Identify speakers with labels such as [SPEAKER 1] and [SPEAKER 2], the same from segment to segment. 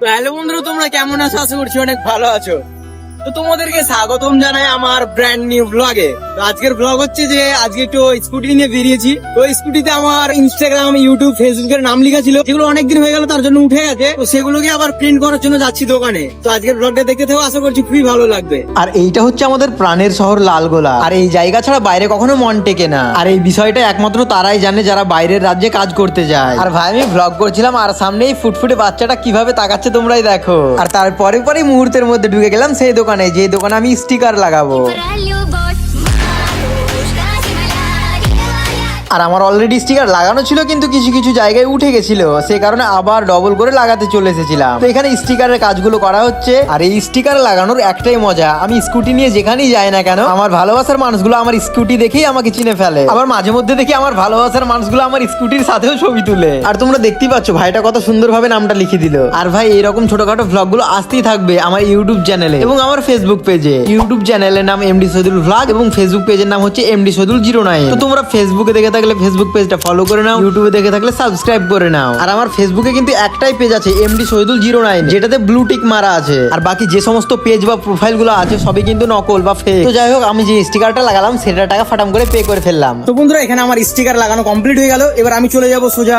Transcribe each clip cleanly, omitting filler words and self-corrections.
[SPEAKER 1] তো হ্যালো বন্ধুরা, তোমরা কেমন আছো? আশা করছি অনেক ভালো আছো। তো তোমাদেরকে স্বাগতম জানাই আমার ব্র্যান্ড নিউ ব্লগে। তো আজকের ব্লগ হচ্ছে যে আজকে একটু স্কুটি নিয়ে বেরিয়েছি। তো স্কুটিতে আমার ইনস্টাগ্রাম, ইউটিউব, ফেসবুকের নাম লেখা ছিল, যেগুলো অনেকদিন হয়ে গেল তার জন্য উঠে গেছে। তো সেগুলোকে আবার প্রিন্ট করার জন্য যাচ্ছি দোকানে। তো আজকের ব্লগটা দেখতে থাকো, আশা করছি খুবই ভালো লাগবে।
[SPEAKER 2] আর এইটা হচ্ছে আমাদের প্রাণের শহর লালগোলা। আর এই জায়গা ছাড়া বাইরে কখনো মন টেকে না। আর এই বিষয়টা একমাত্র তারাই জানে যারা বাইরের রাজ্যে কাজ করতে যায়। আর ভাই আমি ব্লগ করছিলাম আর সামনেই ফুটফুটে বাচ্চাটা কিভাবে তাকাচ্ছে তোমরাই দেখো। আর তারপরে পরেই মুহূর্তের মধ্যে ঢুকে গেলাম সেই দোকানে, যে দোকানে আমি স্টিকার লাগাবো। আর আমার অলরেডি স্টিকার লাগানো ছিল, কিন্তু কিছু কিছু জায়গায় উঠে গেছিল, সে কারণে আবার ডবল করে লাগাতে চলে এসেছিলাম। তো এখানে স্টিকারের কাজগুলো করা হচ্ছে। আর এই স্টিকার লাগানোর একটাই মজা, আমি স্কুটি নিয়ে যেখানেই যাই না কেন, আমার ভালোবাসার মানুষগুলো আমার স্কুটি দেখেই আমাকে চিনে ফেলে। আবার মাঝে মধ্যে দেখি আমার ভালোবাসার মানুষগুলো আমার স্কুটির সাথেও ছবি তুলে। আর তোমরা দেখতেই পাচ্ছ ভাইটা কত সুন্দরভাবে নামটা লিখে দিল। আর ভাই এরকম ছোটখাটো ভ্লগগুলো আসতেই থাকবে আমার ইউটিউব চ্যানেলে এবং আমার ফেসবুক পেজে। ইউটিউব চ্যানেলের নাম এমডি সদুল ভ্লগ এবং ফেসবুক পেজের নাম হচ্ছে এমডি সদুল 09। তো তোমরা ফেসবুকে দেখে থাকলে ফেসবুক পেজটা ফলো করে নাও, ইউটিউবে দেখে থাকলে সাবস্ক্রাইব করে নাও। আর আমার ফেসবুকে কিন্তু একটাই পেজ আছে এমডি শহীদুল 09, যেটাতে ব্লু টিক মারা আছে। আর বাকি যে সমস্ত পেজ বা প্রোফাইল গুলো আছে সবই কিন্তু নকল বা ফেক। তো যাই হোক, আমি যে স্টিকারটা লাগালাম সেটা টাকা ফাটাম করে পে করে ফেললাম।
[SPEAKER 1] তো বন্ধুরা, এখানে আমার স্টিকার লাগানো কমপ্লিট হয়ে গেল। এবার আমি চলে যাব সোজা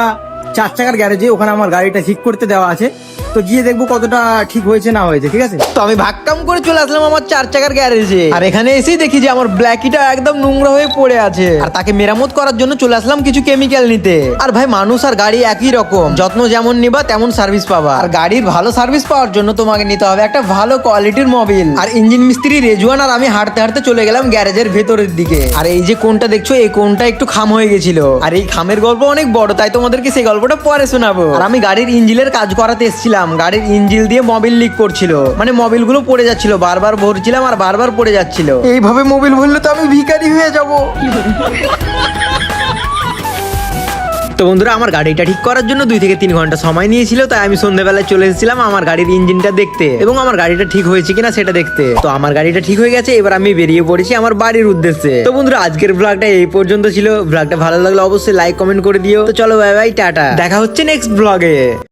[SPEAKER 1] 4 চাকার গ্যারেজে, ওখানে আমার গাড়িটা ঠিক করতে দেওয়া আছে। তো গিয়ে দেখবো কতটা ঠিক হয়েছে না হয়েছে, ঠিক আছে?
[SPEAKER 2] তো আমি ভাগকাম করে চলে আসলাম আমার 4 চাকার গ্যারেজে। আর এখানে এসেই দেখি যে আমার ব্ল্যাকিটা একদম নোংরা হয়ে পড়ে আছে। আর তাকে মেরামত করার জন্য চলে আসলাম কিছু কেমিক্যাল নিতে। আর ভাই মানুষ আর গাড়ি একই রকম, যত্ন যেমন নিবা তেমন সার্ভিস পাবা। আর গাড়ির ভালো সার্ভিস পাওয়ার জন্য তোমাকে নিতে হবে একটা ভালো কোয়ালিটির মোবিল। আর ইঞ্জিন মিস্ত্রি রেজওয়ান আর আমি হাঁটতে হাঁটতে চলে গেলাম গ্যারেজের ভেতরের দিকে। আর এই যে কোনটা দেখছো, এই কোনটা একটু খাম হয়ে গেছিল। আর এই খামের গল্প অনেক বড়, তাই তোমাদেরকে সেই গল্পটা পরে শোনাবো। আর আমি গাড়ির ইঞ্জিনের কাজ করাতে এসেছিলাম। গাড়ির ইঞ্জিন দিয়ে মোবিল লিক করছিল, মানে মোবিল গুলো পড়ে যাচ্ছিল, বারবার ভরছিলাম আর বারবার পড়ে যাচ্ছিল। এইভাবে মোবিল ভরলে তো আমি ভিখারি হয়ে যাব। তো বন্ধুরা, আমার গাড়িটা ঠিক করার জন্য 2 থেকে 3 ঘন্টা সময় নিয়েছিল, তাই আমি সন্ধ্যাবেলায় চলে এসেছিলাম আমার গাড়ির ইঞ্জিনটা দেখতে এবং আমার গাড়িটা ঠিক হয়েছে কিনা সেটা দেখতে। তো আমার গাড়িটা ঠিক হয়ে গেছে, এবার আমি বেরিয়ে পড়েছি আমার বাড়ির উদ্দেশ্যে। তো বন্ধুরা, আজকের ব্লগটা এই পর্যন্ত ছিল। ব্লগটা ভালো লাগলে অবশ্যই লাইক কমেন্ট করে দিও। তো চলো, বাই বাই, টাটা, দেখা হচ্ছে নেক্সট ব্লগে।